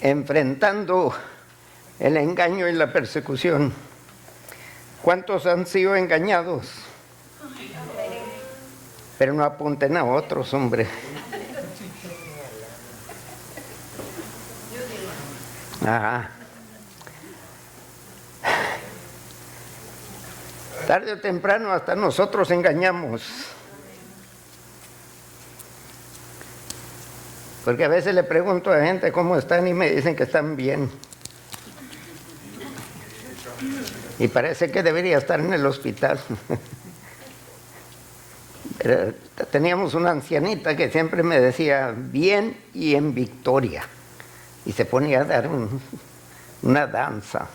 enfrentando el engaño y la persecución. ¿Cuántos han sido engañados? Pero no apunten a otros, hombre. Ajá. Tarde o temprano hasta nosotros engañamos. Porque a veces le pregunto a gente cómo están y me dicen que están bien. Y parece que debería estar en el hospital. Pero teníamos una ancianita que siempre me decía, bien y en victoria. Y se ponía a dar una danza.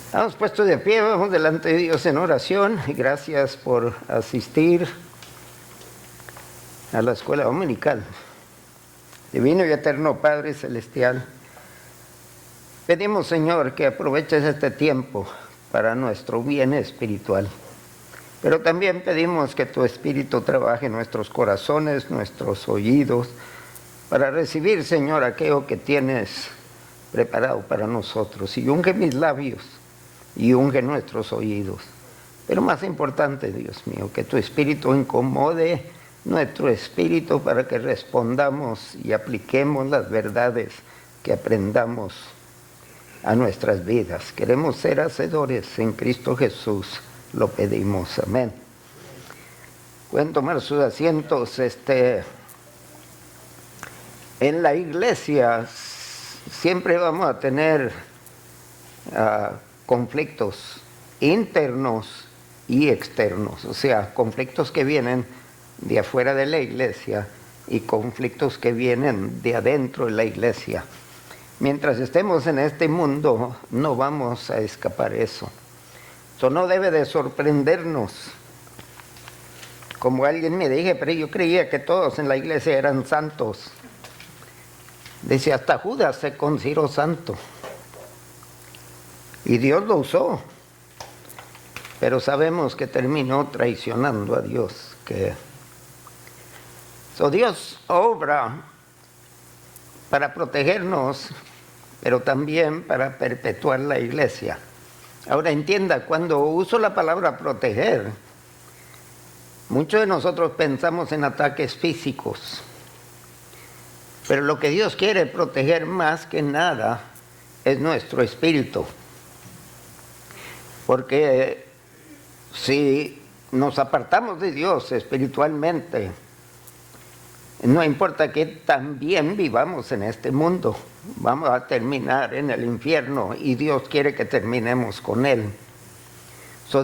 Estamos puestos de pie, vamos delante de Dios en oración. Y gracias por asistir a la escuela dominical. Divino y eterno Padre Celestial, pedimos, Señor, que aproveches este tiempo para nuestro bien espiritual. Pero también pedimos que tu Espíritu trabaje en nuestros corazones, nuestros oídos, para recibir, Señor, aquello que tienes preparado para nosotros. Y unge mis labios y unge nuestros oídos. Pero más importante, Dios mío, que tu Espíritu incomode nuestro espíritu para que respondamos y apliquemos las verdades que aprendamos a nuestras vidas. Queremos ser hacedores en Cristo Jesús, lo pedimos. Amén. Pueden tomar sus asientos. En la iglesia siempre vamos a tener conflictos internos y externos, o sea, conflictos que vienen de afuera de la iglesia y conflictos que vienen de adentro de la iglesia. Mientras estemos en este mundo, no vamos a escapar eso. Eso no debe de sorprendernos. Como alguien me dije, pero yo creía que todos en la iglesia eran santos. Dice, hasta Judas se consideró santo. Y Dios lo usó. Pero sabemos que terminó traicionando a Dios. Dios obra para protegernos, pero también para perpetuar la iglesia. Ahora entienda, cuando uso la palabra proteger, muchos de nosotros pensamos en ataques físicos. Pero lo que Dios quiere proteger más que nada es nuestro espíritu. Porque si nos apartamos de Dios espiritualmente, no importa que también vivamos en este mundo, vamos a terminar en el infierno y Dios quiere que terminemos con Él.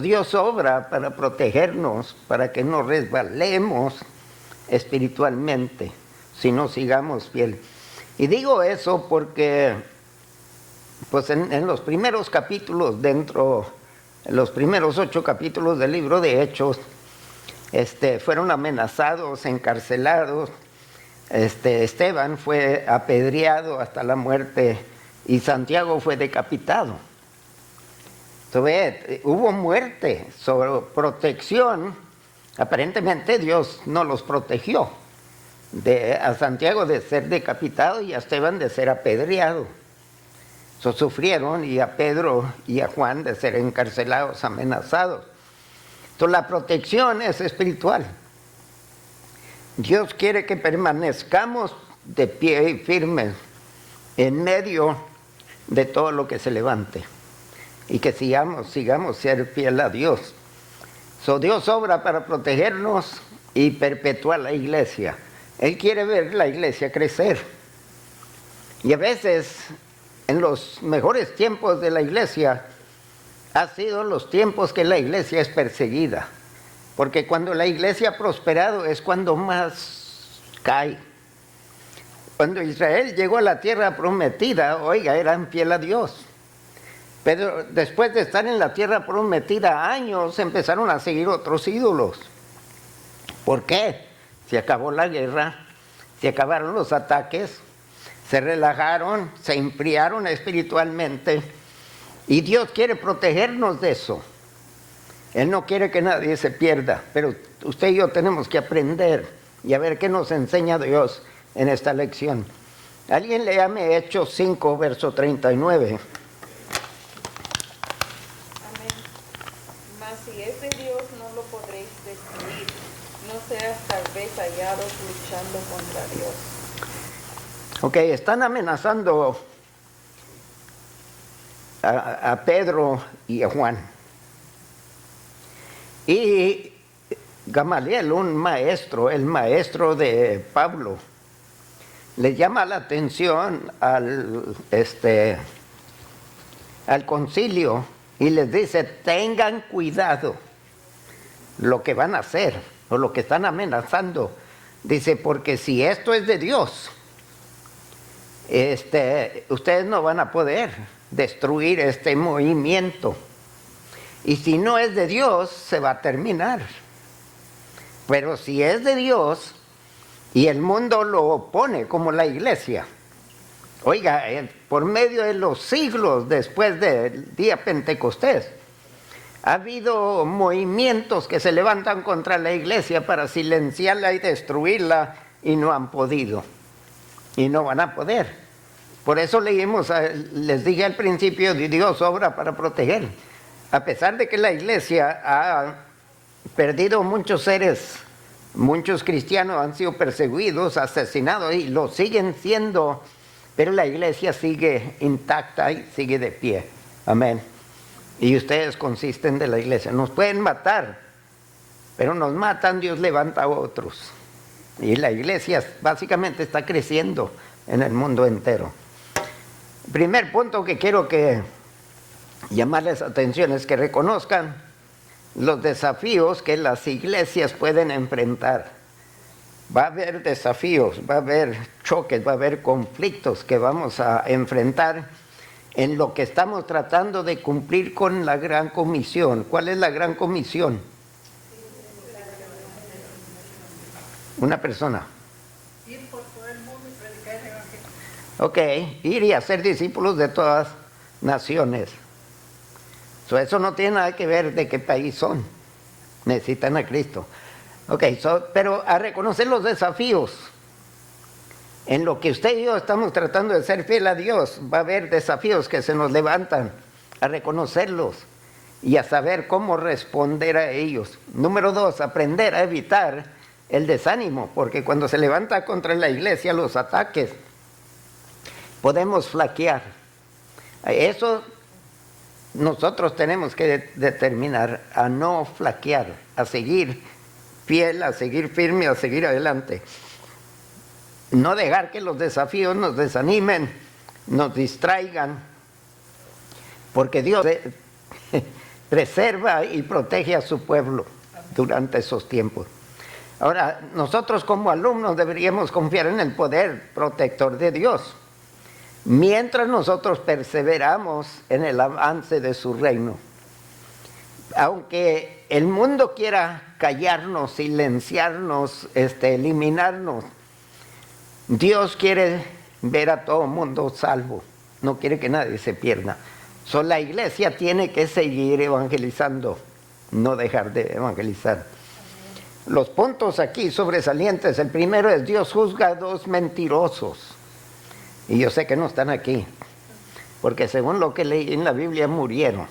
Dios obra para protegernos, para que no resbalemos espiritualmente, si no sigamos fiel. Y digo eso porque pues en los primeros capítulos, los primeros 8 capítulos del libro de Hechos, fueron amenazados, encarcelados. Esteban fue apedreado hasta la muerte y Santiago fue decapitado. Hubo muerte, sobre protección. Aparentemente Dios no los protegió. A Santiago de ser decapitado y a Esteban de ser apedreado. Sufrieron, y a Pedro y a Juan de ser encarcelados, amenazados. Entonces la protección es espiritual. Dios quiere que permanezcamos de pie y firmes en medio de todo lo que se levante. Y que sigamos ser fiel a Dios. Dios obra para protegernos y perpetuar la iglesia. Él quiere ver la iglesia crecer. Y a veces, en los mejores tiempos de la iglesia, ha sido los tiempos que la iglesia es perseguida. Porque cuando la iglesia ha prosperado es cuando más cae. Cuando Israel llegó a la tierra prometida, oiga, eran fiel a Dios. Pero después de estar en la tierra prometida años, empezaron a seguir otros ídolos. ¿Por qué? Se acabó la guerra, se acabaron los ataques, se relajaron, se enfriaron espiritualmente. Y Dios quiere protegernos de eso. Él no quiere que nadie se pierda, pero usted y yo tenemos que aprender y a ver qué nos enseña Dios en esta lección. Alguien léame Hechos 5, verso 39. Amén. Mas si es de Dios, no lo podréis destruir. No seas tal vez hallados luchando contra Dios. Ok, están amenazando a Pedro y a Juan. Y Gamaliel, un maestro, el maestro de Pablo, le llama la atención al concilio y les dice: tengan cuidado lo que van a hacer o lo que están amenazando. Dice, porque si esto es de Dios, ustedes no van a poder destruir este movimiento. Y si no es de Dios, se va a terminar. Pero si es de Dios y el mundo lo opone, como la iglesia, oiga, por medio de los siglos después del día Pentecostés, ha habido movimientos que se levantan contra la iglesia para silenciarla y destruirla, y no han podido, y no van a poder. Por eso les dije al principio, Dios obra para proteger. A pesar de que la iglesia ha perdido muchos seres, muchos cristianos han sido perseguidos, asesinados, y lo siguen siendo, pero la iglesia sigue intacta y sigue de pie. Amén. Y ustedes consisten de la iglesia. Nos pueden matar, pero nos matan, Dios levanta a otros. Y la iglesia básicamente está creciendo en el mundo entero. El primer punto que quiero que llamarles atención es que reconozcan los desafíos que las iglesias pueden enfrentar. Va a haber desafíos, va a haber choques, va a haber conflictos que vamos a enfrentar en lo que estamos tratando de cumplir con la gran comisión. ¿Cuál es la gran comisión? Una persona. Ir por todo el mundo y predicar el evangelio. Ok, ir y hacer discípulos de todas naciones. Eso no tiene nada que ver de qué país son. Necesitan a Cristo. Ok, pero a reconocer los desafíos. En lo que usted y yo estamos tratando de ser fiel a Dios, va a haber desafíos que se nos levantan, a reconocerlos y a saber cómo responder a ellos. Número 2, aprender a evitar el desánimo, porque cuando se levanta contra la iglesia los ataques, podemos flaquear. Eso nosotros tenemos que determinar, a no flaquear, a seguir fiel, a seguir firme, a seguir adelante. No dejar que los desafíos nos desanimen, nos distraigan, porque Dios preserva y protege a su pueblo durante esos tiempos. Ahora, nosotros como alumnos deberíamos confiar en el poder protector de Dios, mientras nosotros perseveramos en el avance de su reino. Aunque el mundo quiera callarnos, silenciarnos, eliminarnos, Dios quiere ver a todo mundo salvo, no quiere que nadie se pierda. La iglesia tiene que seguir evangelizando, no dejar de evangelizar. Los puntos aquí sobresalientes, el primero es: Dios juzga a dos mentirosos. Y yo sé que no están aquí, porque según lo que leí en la Biblia murieron.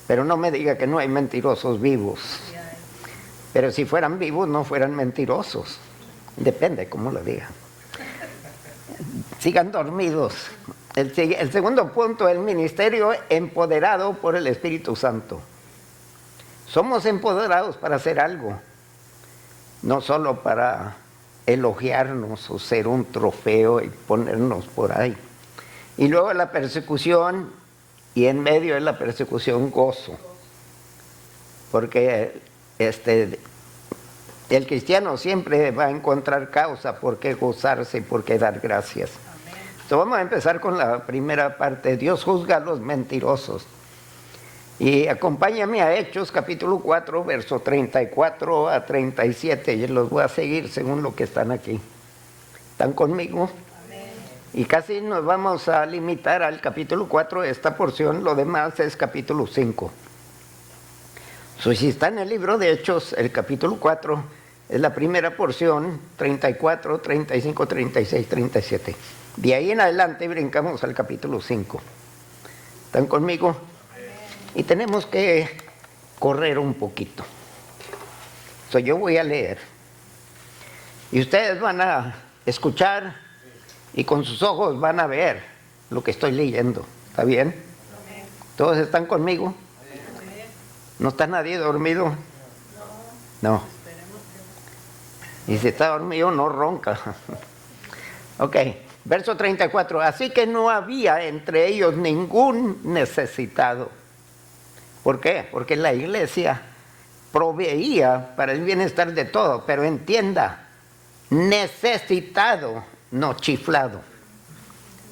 Pero no me diga que no hay mentirosos vivos. Pero si fueran vivos no fueran mentirosos. Depende cómo lo digan. Sigan dormidos. El segundo punto, el ministerio empoderado por el Espíritu Santo. Somos empoderados para hacer algo, no solo para elogiarnos o ser un trofeo y ponernos por ahí. Y luego la persecución, y en medio de la persecución gozo, porque el cristiano siempre va a encontrar causa por qué gozarse y por qué dar gracias. Entonces vamos a empezar con la primera parte: Dios juzga a los mentirosos. Y acompáñame a Hechos capítulo 4, verso 34 a 37, y los voy a seguir según lo que están aquí. ¿Están conmigo? Amén. Y casi nos vamos a limitar al capítulo 4 de esta porción, lo demás es capítulo 5. Si está en el libro de Hechos, el capítulo 4, es la primera porción, 34, 35, 36, 37. De ahí en adelante brincamos al capítulo 5. ¿Están conmigo? Y tenemos que correr un poquito. Yo voy a leer. Y ustedes van a escuchar y con sus ojos van a ver lo que estoy leyendo. ¿Está bien? ¿Todos están conmigo? ¿No está nadie dormido? No. Y si está dormido, no ronca. Ok, verso 34. Así que no había entre ellos ningún necesitado. ¿Por qué? Porque la iglesia proveía para el bienestar de todo, pero entienda, necesitado, no chiflado.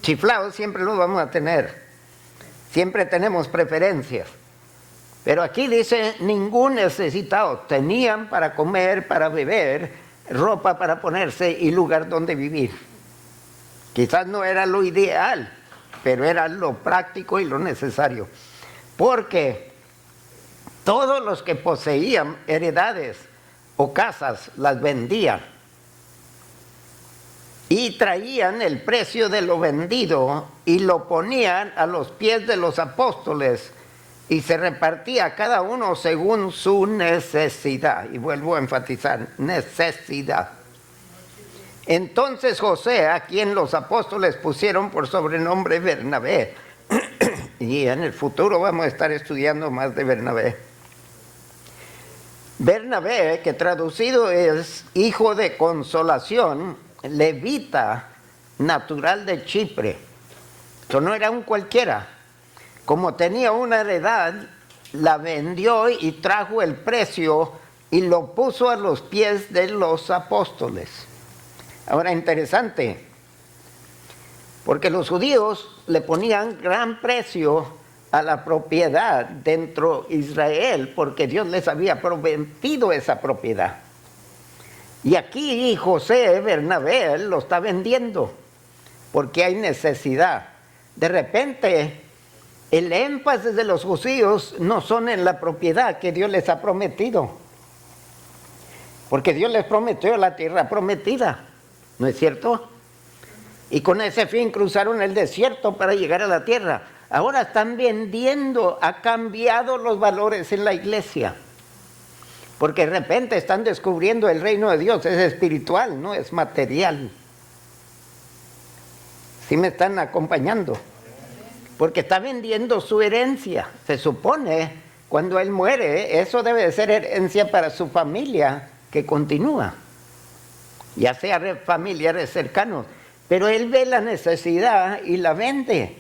Chiflado siempre lo vamos a tener, siempre tenemos preferencias, pero aquí dice ningún necesitado. Tenían para comer, para beber, ropa para ponerse y lugar donde vivir. Quizás no era lo ideal, pero era lo práctico y lo necesario, porque todos los que poseían heredades o casas las vendían y traían el precio de lo vendido y lo ponían a los pies de los apóstoles y se repartía cada uno según su necesidad. Y vuelvo a enfatizar, necesidad. Entonces José, a quien los apóstoles pusieron por sobrenombre Bernabé, y en el futuro vamos a estar estudiando más de Bernabé. Bernabé, que traducido es hijo de consolación, levita, natural de Chipre. Eso no era un cualquiera. Como tenía una heredad, la vendió y trajo el precio y lo puso a los pies de los apóstoles. Ahora, interesante, porque los judíos le ponían gran precio a la propiedad dentro de Israel, porque Dios les había prometido esa propiedad. Y aquí José Bernabé lo está vendiendo, porque hay necesidad. De repente, el énfasis de los judíos no son en la propiedad que Dios les ha prometido, porque Dios les prometió la tierra prometida, ¿no es cierto? Y con ese fin cruzaron el desierto para llegar a la tierra. Ahora están vendiendo, ha cambiado los valores en la iglesia, porque de repente están descubriendo el reino de Dios es espiritual, no es material. ¿Sí me están acompañando? Porque está vendiendo su herencia. Se supone, cuando él muere, eso debe de ser herencia para su familia que continúa, ya sea familiares cercanos, pero él ve la necesidad y la vende.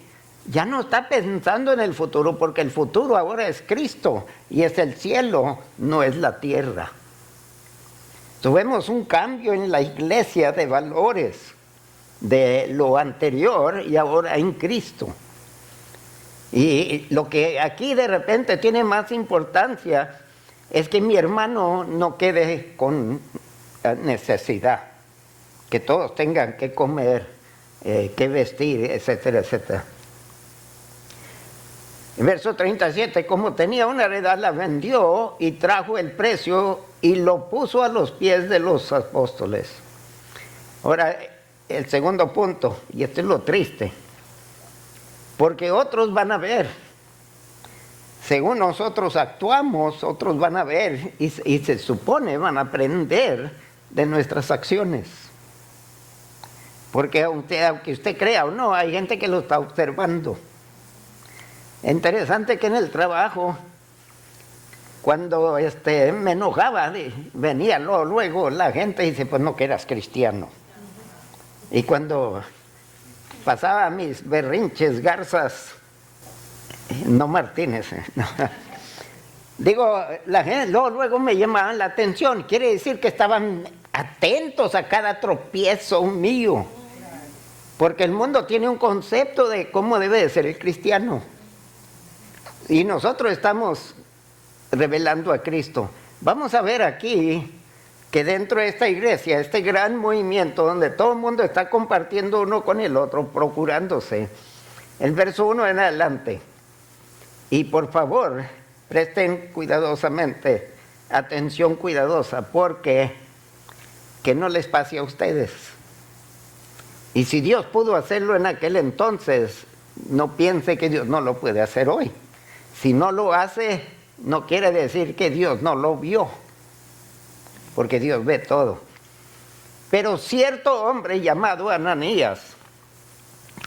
Ya no está pensando en el futuro, porque el futuro ahora es Cristo y es el cielo, no es la tierra. Tuvimos un cambio en la iglesia de valores de lo anterior y ahora en Cristo. Y lo que aquí de repente tiene más importancia es que mi hermano no quede con necesidad, que todos tengan que comer, que vestir, etcétera, etcétera. En verso 37, como tenía una heredad, la vendió y trajo el precio y lo puso a los pies de los apóstoles. Ahora, el segundo punto, y esto es lo triste, porque otros van a ver, según nosotros actuamos, otros van a ver y se supone van a aprender de nuestras acciones. Porque aunque usted crea o no, hay gente que lo está observando. Interesante que en el trabajo, cuando me enojaba, venía luego la gente y dice, pues no que eras cristiano. Y cuando pasaba mis berrinches, garzas, no Martínez, no. Digo, la gente luego me llamaban la atención, quiere decir que estaban atentos a cada tropiezo mío, porque el mundo tiene un concepto de cómo debe de ser el cristiano. Y nosotros estamos revelando a Cristo. Vamos a ver aquí que dentro de esta iglesia, este gran movimiento donde todo el mundo está compartiendo uno con el otro, procurándose. El verso 1 en adelante. Y por favor, presten cuidadosamente, atención cuidadosa, porque que no les pase a ustedes. Y si Dios pudo hacerlo en aquel entonces, no piense que Dios no lo puede hacer hoy. Si no lo hace, no quiere decir que Dios no lo vio, porque Dios ve todo. Pero cierto hombre llamado Ananías,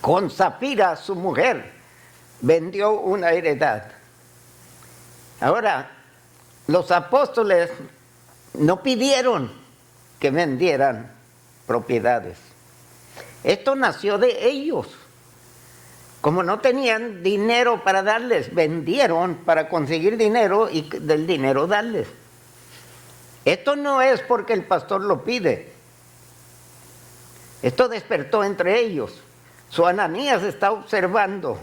con Zafira, su mujer, vendió una heredad. Ahora, los apóstoles no pidieron que vendieran propiedades. Esto nació de ellos. Como no tenían dinero para darles, vendieron para conseguir dinero y del dinero darles. Esto no es porque el pastor lo pide. Esto despertó entre ellos. Su Ananías está observando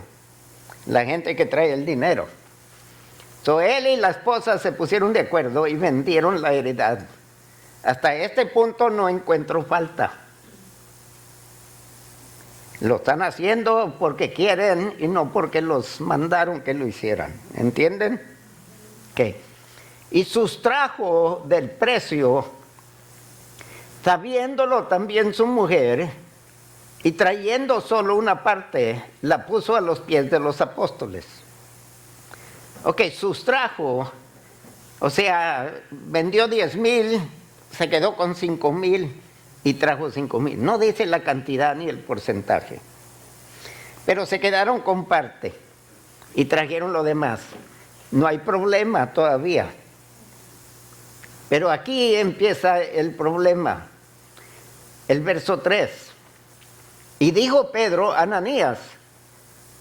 la gente que trae el dinero. Él y la esposa se pusieron de acuerdo y vendieron la heredad. Hasta este punto no encuentro falta. Lo están haciendo porque quieren y no porque los mandaron que lo hicieran. ¿Entienden? ¿Qué? Y sustrajo del precio, sabiéndolo también su mujer, y trayendo solo una parte, la puso a los pies de los apóstoles. Ok, sustrajo, o sea, vendió 10,000, se quedó con 5,000 y trajo 5,000. No dice la cantidad ni el porcentaje, pero se quedaron con parte y trajeron lo demás. No hay problema todavía. Pero aquí empieza el problema. El verso 3. Y dijo Pedro, Ananías,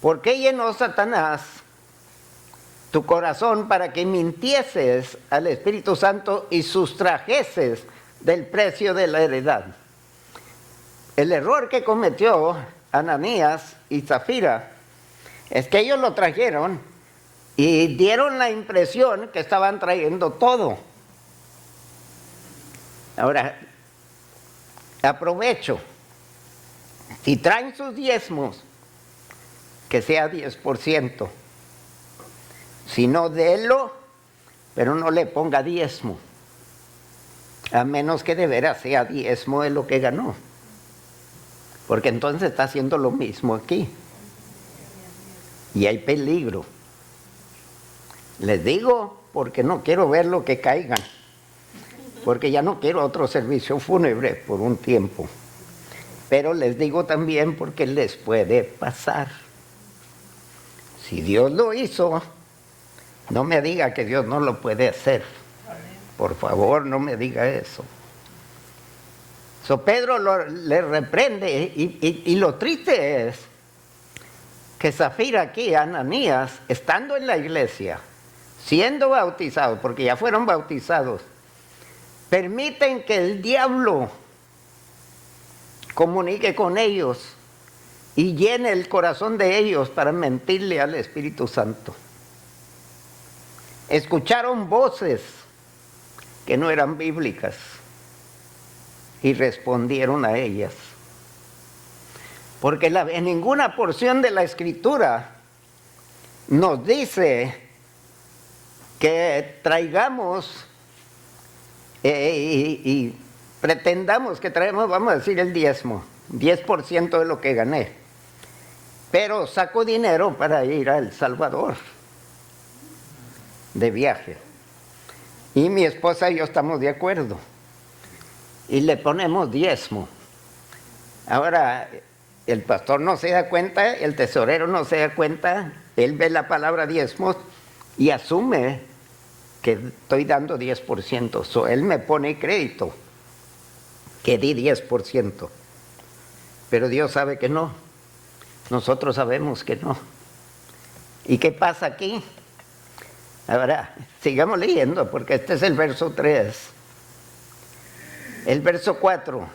¿por qué llenó Satanás tu corazón para que mintieses al Espíritu Santo y sustrajeses del precio de la heredad? El error que cometió Ananías y Zafira es que ellos lo trajeron y dieron la impresión que estaban trayendo todo. Ahora, aprovecho, si traen sus diezmos, que sea 10%. Si no, délo, pero no le ponga diezmo, a menos que de veras sea diezmo de lo que ganó, porque entonces está haciendo lo mismo aquí y hay peligro. Les digo porque no quiero ver lo que caigan, porque ya no quiero otro servicio fúnebre por un tiempo, pero les digo también porque les puede pasar. Si Dios lo hizo, no me diga que Dios no lo puede hacer. Por favor, no me diga eso. Pedro le reprende y lo triste es que Zafira aquí, Ananías, estando en la iglesia, siendo bautizados, porque ya fueron bautizados, permiten que el diablo comunique con ellos y llene el corazón de ellos para mentirle al Espíritu Santo. Escucharon voces que no eran bíblicas y respondieron a ellas. Porque en ninguna porción de la Escritura nos dice que traigamos y pretendamos que traemos, vamos a decir, el diezmo, 10% de lo que gané. Pero saco dinero para ir a El Salvador de viaje. Y mi esposa y yo estamos de acuerdo. Y le ponemos diezmo. Ahora, el pastor no se da cuenta, el tesorero no se da cuenta, él ve la palabra diezmos y asume que estoy dando 10%. Él me pone crédito que di 10%. Pero Dios sabe que no. Nosotros sabemos que no. ¿Y qué pasa aquí? Ahora, sigamos leyendo, porque este es el verso 3. El verso 4.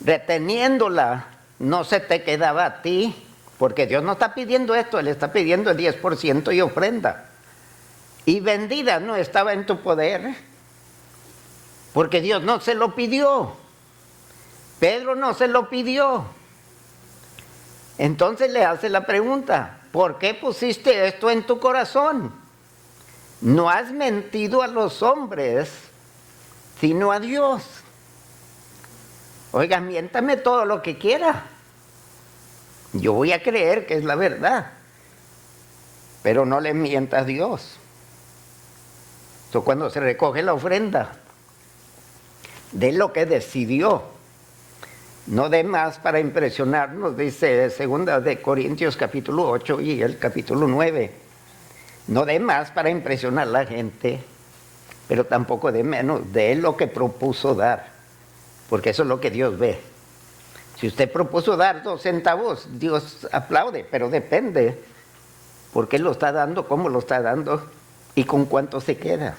Reteniéndola, no se te quedaba a ti, porque Dios no está pidiendo esto, Él está pidiendo el 10% y ofrenda. Y vendida no estaba en tu poder, porque Dios no se lo pidió. Pedro no se lo pidió. Entonces le hace la pregunta, ¿por qué pusiste esto en tu corazón? No has mentido a los hombres, sino a Dios. Oiga, miéntame todo lo que quiera. Yo voy a creer que es la verdad. Pero no le mienta a Dios. Eso cuando se recoge la ofrenda, de lo que decidió. No dé más para impresionarnos, dice 2 de Corintios capítulo 8 y el capítulo 9. No dé más para impresionar a la gente, pero tampoco dé menos, de lo que propuso dar, porque eso es lo que Dios ve. Si usted propuso dar 2 centavos, Dios aplaude, pero depende por qué lo está dando, cómo lo está dando y con cuánto se queda.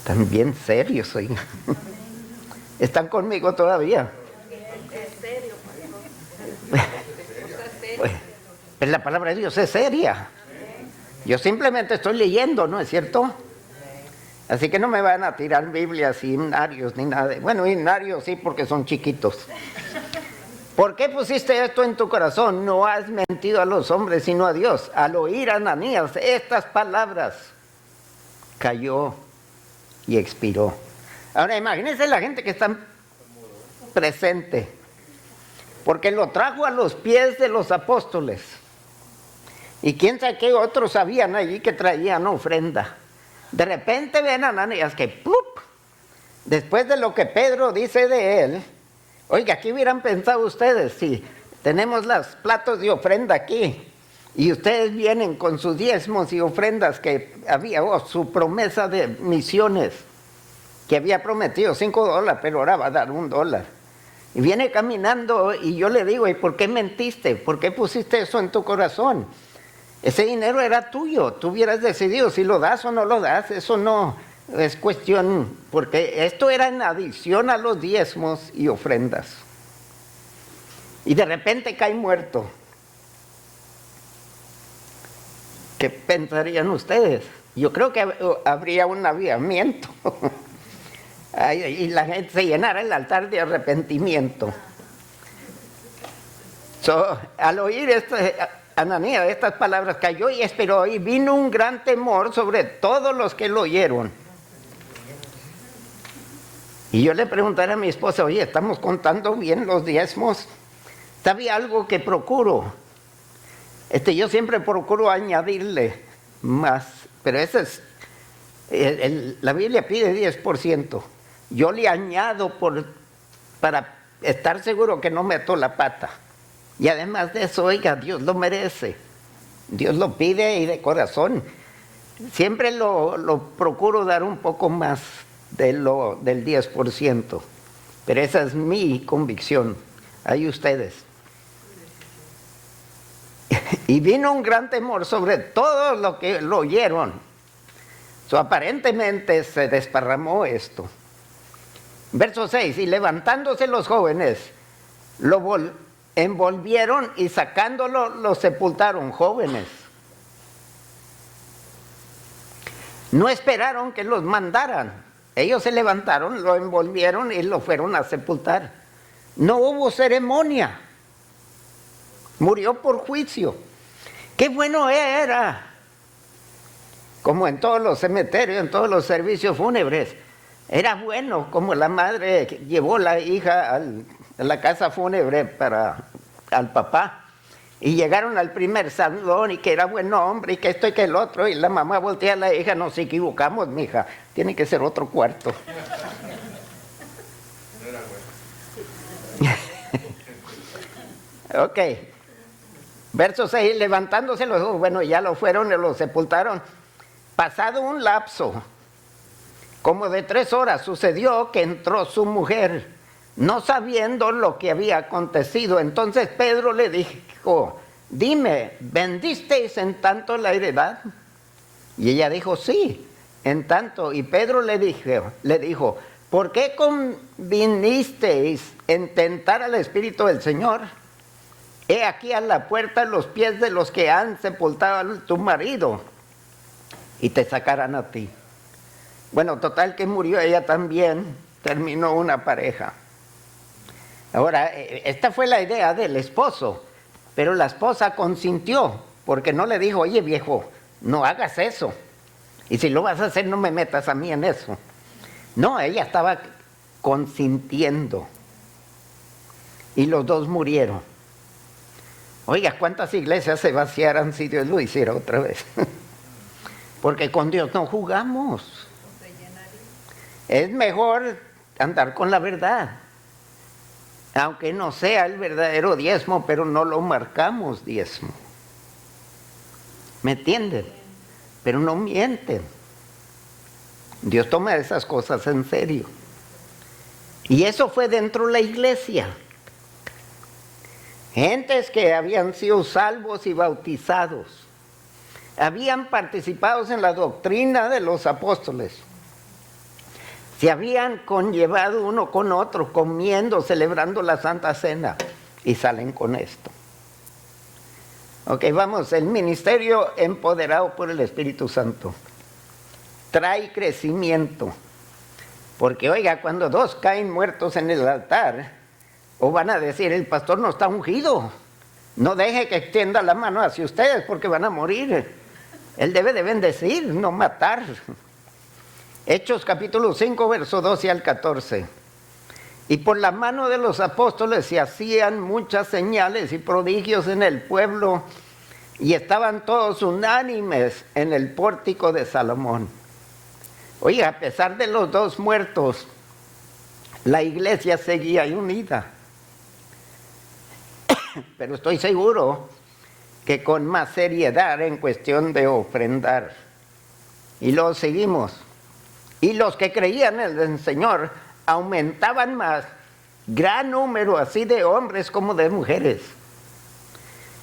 Están bien serios, oigan. ¿Están conmigo todavía? Es serio, pastor. Pues la palabra de Dios es seria. Yo simplemente estoy leyendo, ¿no es cierto? Así que no me van a tirar Biblias y himnarios ni nada. Bueno, himnarios sí, porque son chiquitos. ¿Por qué pusiste esto en tu corazón? No has mentido a los hombres, sino a Dios. Al oír a Ananías estas palabras, cayó y expiró. Ahora imagínense la gente que está presente, porque lo trajo a los pies de los apóstoles. Y quién sabe qué otros habían allí que traían ofrenda. De repente ven a Ananías que ¡plup! Después de lo que Pedro dice de él, oiga, ¿qué hubieran pensado ustedes si tenemos los platos de ofrenda aquí? Y ustedes vienen con sus diezmos y ofrendas que había, su promesa de misiones, que había prometido $5, pero ahora va a dar $1. Y viene caminando y yo le digo, ¿y por qué mentiste? ¿Por qué pusiste eso en tu corazón? Ese dinero era tuyo, tú hubieras decidido si lo das o no lo das, eso no es cuestión, porque esto era en adición a los diezmos y ofrendas. Y de repente cae muerto. ¿Qué pensarían ustedes? Yo creo que habría un avivamiento y la gente se llenara el altar de arrepentimiento. Al oír Ananías estas palabras, cayó y esperó, y vino un gran temor sobre todos los que lo oyeron. Y yo le preguntaré a mi esposa, oye, ¿estamos contando bien los diezmos? ¿Sabe algo que procuro? Yo siempre procuro añadirle más, pero ese es, la Biblia pide 10%. Yo le añado para estar seguro que no meto la pata. Y además de eso, oiga, Dios lo merece. Dios lo pide y de corazón. Siempre lo procuro dar un poco más del 10%. Pero esa es mi convicción. Ahí ustedes. Y vino un gran temor sobre todos los que lo oyeron. Aparentemente se desparramó esto. Verso 6, y levantándose los jóvenes, lo envolvieron y sacándolo lo sepultaron. Jóvenes. No esperaron que los mandaran. Ellos se levantaron, lo envolvieron y lo fueron a sepultar. No hubo ceremonia. Murió por juicio. ¡Qué bueno era! Como en todos los cementerios, en todos los servicios fúnebres. Era bueno, como la madre llevó la hija a la casa fúnebre al papá. Y llegaron al primer salón y que era buen hombre y que esto y que el otro. Y la mamá voltea a la hija, nos equivocamos, mija. Tiene que ser otro cuarto. Ok. Verso 6, levantándose los, bueno, ya lo fueron y lo sepultaron. Pasado un lapso, como de 3 horas, sucedió que entró su mujer, no sabiendo lo que había acontecido. Entonces Pedro le dijo, dime, ¿vendisteis en tanto la heredad? Y ella dijo, sí, en tanto. Y Pedro le dijo, ¿por qué convinisteis en tentar al Espíritu del Señor? He aquí a la puerta los pies de los que han sepultado a tu marido, y te sacarán a ti. Bueno, total que murió ella también, terminó una pareja. Ahora, esta fue la idea del esposo, pero la esposa consintió, porque no le dijo, oye viejo, no hagas eso. Y si lo vas a hacer, no me metas a mí en eso. No, ella estaba consintiendo. Y los dos murieron. Oiga, ¿cuántas iglesias se vaciaran si Dios lo hiciera otra vez? Porque con Dios no jugamos. Es mejor andar con la verdad. Aunque no sea el verdadero diezmo, pero no lo marcamos diezmo. ¿Me entienden? Pero no mienten. Dios toma esas cosas en serio. Y eso fue dentro de la iglesia. Gentes que habían sido salvos y bautizados. Habían participado en la doctrina de los apóstoles. Se habían conllevado uno con otro, comiendo, celebrando la Santa Cena. Y salen con esto. Ok, vamos, el ministerio empoderado por el Espíritu Santo trae crecimiento. Porque oiga, cuando dos caen muertos en el altar, o van a decir, el pastor no está ungido, no deje que extienda la mano hacia ustedes porque van a morir. Él debe de bendecir, no matar. Hechos capítulo 5, verso 12 al 14. Y por la mano de los apóstoles se hacían muchas señales y prodigios en el pueblo, y estaban todos unánimes en el pórtico de Salomón. Oye, a pesar de los dos muertos, la iglesia seguía unida. Pero estoy seguro que con más seriedad en cuestión de ofrendar. Y lo seguimos. Y los que creían en el Señor aumentaban más, gran número así de hombres como de mujeres.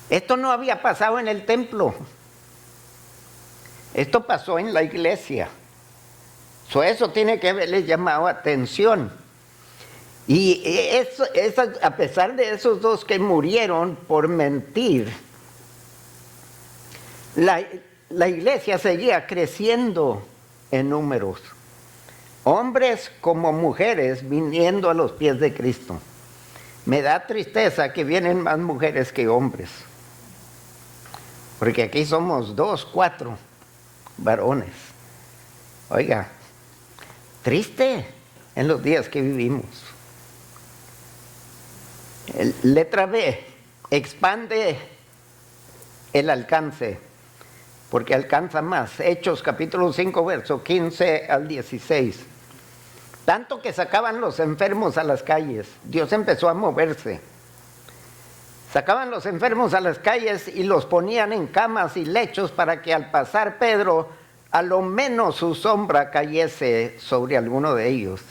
Esto no había pasado en el templo. Esto pasó en la iglesia. Eso tiene que haberles llamado atención. Y eso, a pesar de esos dos que murieron por mentir, la iglesia seguía creciendo en números. Hombres como mujeres viniendo a los pies de Cristo. Me da tristeza que vienen más mujeres que hombres. Porque aquí somos 2, 4 varones. Oiga, triste en los días que vivimos. Letra B, expande el alcance, porque alcanza más. Hechos capítulo 5, verso 15 al 16. Tanto que sacaban los enfermos a las calles, Dios empezó a moverse. Sacaban los enfermos a las calles y los ponían en camas y lechos para que al pasar Pedro, a lo menos su sombra cayese sobre alguno de ellos.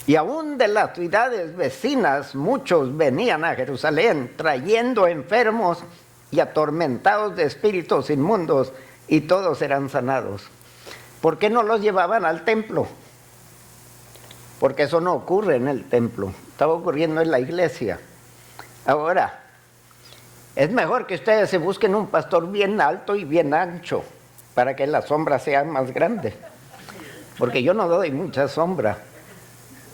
Y aún de las ciudades vecinas, muchos venían a Jerusalén trayendo enfermos y atormentados de espíritus inmundos, y todos eran sanados. ¿Por qué no los llevaban al templo? Porque eso no ocurre en el templo, estaba ocurriendo en la iglesia. Ahora, es mejor que ustedes se busquen un pastor bien alto y bien ancho, para que la sombra sea más grande, porque yo no doy mucha sombra.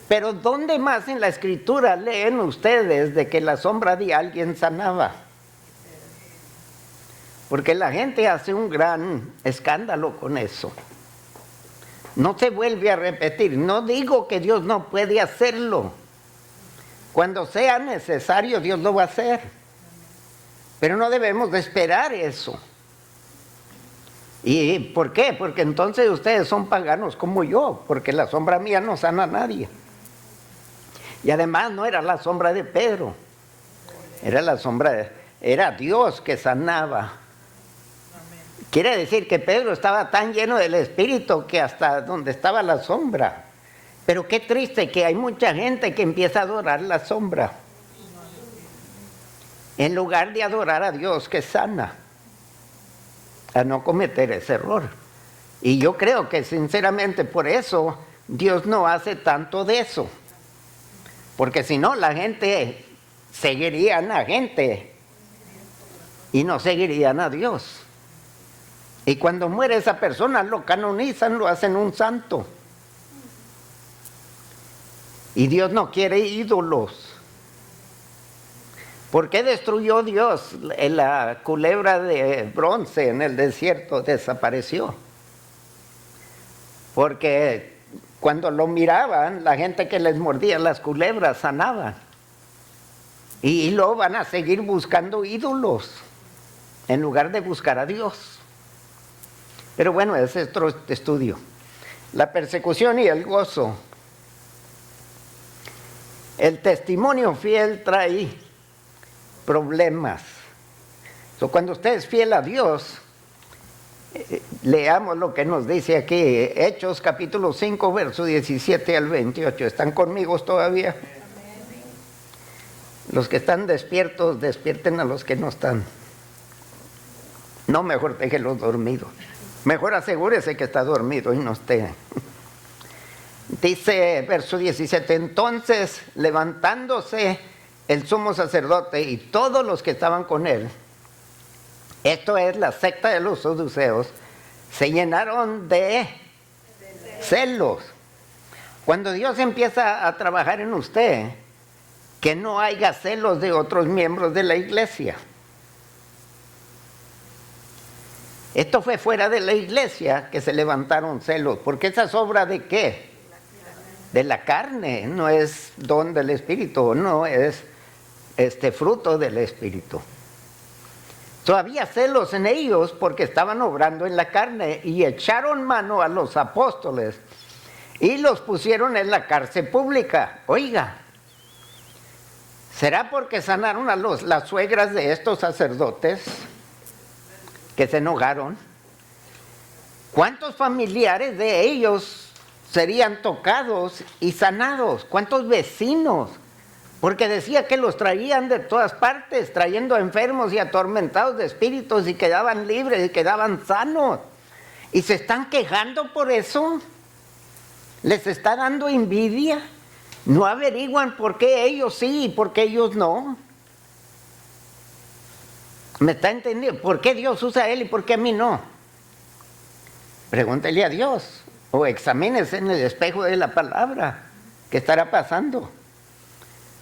Pero ¿dónde más en la escritura leen ustedes de que la sombra de alguien sanaba? Porque la gente hace un gran escándalo con eso. No se vuelve a repetir. No digo que Dios no puede hacerlo. Cuando sea necesario, Dios lo va a hacer. Pero no debemos de esperar eso. ¿Y por qué? Porque entonces ustedes son paganos como yo, porque la sombra mía no sana a nadie. Y además no era la sombra de Pedro, era Dios que sanaba. Quiere decir que Pedro estaba tan lleno del Espíritu que hasta donde estaba la sombra. Pero qué triste que hay mucha gente que empieza a adorar la sombra, en lugar de adorar a Dios que sana, a no cometer ese error. Y yo creo que sinceramente por eso Dios no hace tanto de eso. Porque si no, la gente seguirían a gente y no seguirían a Dios. Y cuando muere esa persona, lo canonizan, lo hacen un santo. Y Dios no quiere ídolos. ¿Por qué destruyó Dios la culebra de bronce en el desierto? Desapareció. porque cuando lo miraban, la gente que les mordía las culebras sanaban. Y luego van a seguir buscando ídolos en lugar de buscar a Dios. Pero bueno, ese es otro estudio. La persecución y el gozo. El testimonio fiel trae problemas. Cuando usted es fiel a Dios, leamos lo que nos dice aquí, Hechos capítulo 5, verso 17 al 28. ¿Están conmigo todavía? Los que están despiertos, despierten a los que no están. No, mejor déjelos dormidos. Mejor asegúrese que está dormido y no esté. Dice verso 17, entonces levantándose el sumo sacerdote y todos los que estaban con él, esto es la secta de los saduceos, se llenaron de celos. Cuando Dios empieza a trabajar en usted, que no haya celos de otros miembros de la iglesia. Esto fue fuera de la iglesia que se levantaron celos, porque esa es obra ¿de qué? De la carne, no es don del Espíritu, no es fruto del Espíritu. Todavía celos en ellos porque estaban obrando en la carne y echaron mano a los apóstoles y los pusieron en la cárcel pública. Oiga, ¿será porque sanaron a las suegras de estos sacerdotes que se enojaron? ¿Cuántos familiares de ellos serían tocados y sanados? ¿Cuántos vecinos? Porque decía que los traían de todas partes, trayendo enfermos y atormentados de espíritus, y quedaban libres y quedaban sanos. Y se están quejando por eso. Les está dando envidia. No averiguan por qué ellos sí y por qué ellos no. ¿Me está entendiendo? ¿Por qué Dios usa a él y por qué a mí no? Pregúntele a Dios o examínese en el espejo de la palabra. ¿Qué estará pasando?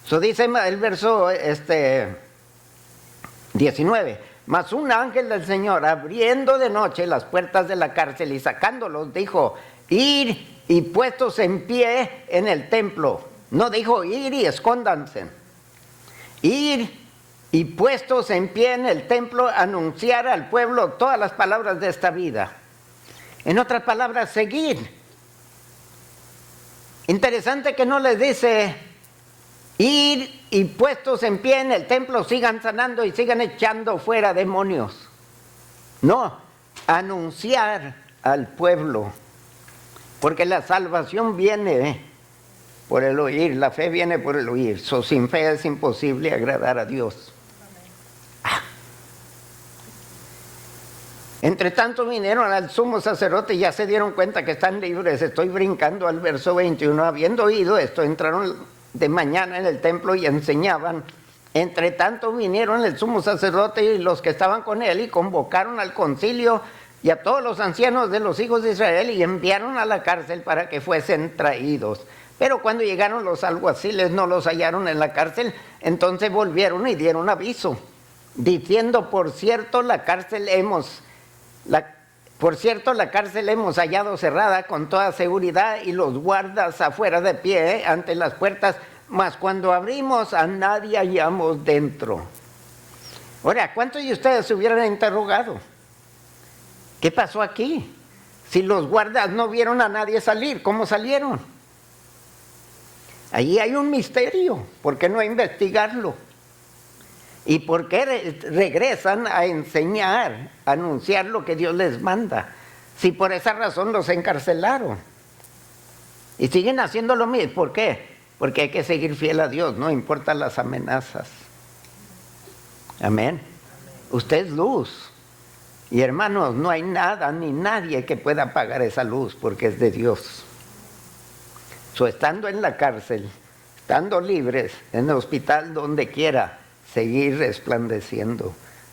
Eso dice el verso 19. Mas un ángel del Señor, abriendo de noche las puertas de la cárcel y sacándolos, dijo, ir y puestos en pie en el templo. No dijo ir y escóndanse. Ir y puestos en pie en el templo, anunciar al pueblo todas las palabras de esta vida. En otras palabras, seguir. Interesante que no les dice ir y puestos en pie en el templo, sigan sanando y sigan echando fuera demonios. No, anunciar al pueblo. Porque la salvación viene por el oír, la fe viene por el oír. Sin fe es imposible agradar a Dios. Entre tanto vinieron al sumo sacerdote y ya se dieron cuenta que están libres. Estoy brincando al verso 21. Habiendo oído esto, entraron de mañana en el templo y enseñaban. Entre tanto vinieron el sumo sacerdote y los que estaban con él y convocaron al concilio y a todos los ancianos de los hijos de Israel y enviaron a la cárcel para que fuesen traídos. Pero cuando llegaron los alguaciles no los hallaron en la cárcel, entonces volvieron y dieron aviso, diciendo, por cierto, la cárcel hemos hallado cerrada con toda seguridad y los guardas afuera de pie ante las puertas, mas cuando abrimos a nadie hallamos dentro. Ahora, ¿cuántos de ustedes se hubieran interrogado? ¿Qué pasó aquí? Si los guardas no vieron a nadie salir, ¿cómo salieron? Allí hay un misterio. ¿Por qué no investigarlo? ¿Y por qué regresan a enseñar, a anunciar lo que Dios les manda? Si por esa razón los encarcelaron. Y siguen haciendo lo mismo. ¿Por qué? Porque hay que seguir fiel a Dios, no importan las amenazas. Amén. Usted es luz. Y hermanos, no hay nada ni nadie que pueda apagar esa luz porque es de Dios. Estando en la cárcel, estando libres, en el hospital, donde quiera, seguir resplandeciendo,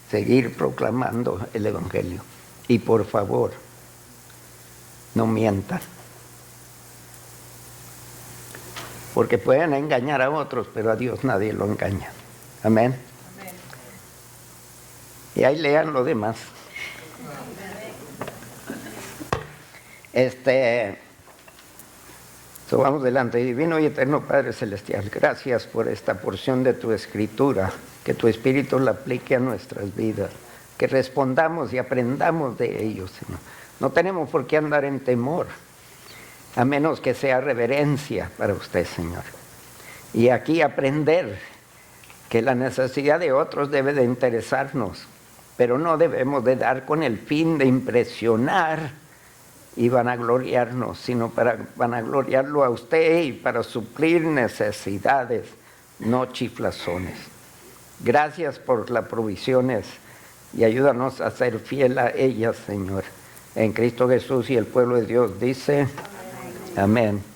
seguir proclamando el Evangelio. Y por favor, no mientan. Porque pueden engañar a otros, pero a Dios nadie lo engaña. Amén. Amén. Y ahí lean lo demás. Vamos delante. Divino y eterno Padre Celestial, gracias por esta porción de tu Escritura, que tu Espíritu la aplique a nuestras vidas, que respondamos y aprendamos de ellos, Señor. No tenemos por qué andar en temor, a menos que sea reverencia para usted, Señor. Y aquí aprender que la necesidad de otros debe de interesarnos, pero no debemos de dar con el fin de impresionar y vanagloriarnos, sino para vanagloriarlo a usted y para suplir necesidades, no chiflazones. Gracias por las provisiones y ayúdanos a ser fiel a ellas, Señor. En Cristo Jesús, y el pueblo de Dios dice, amén.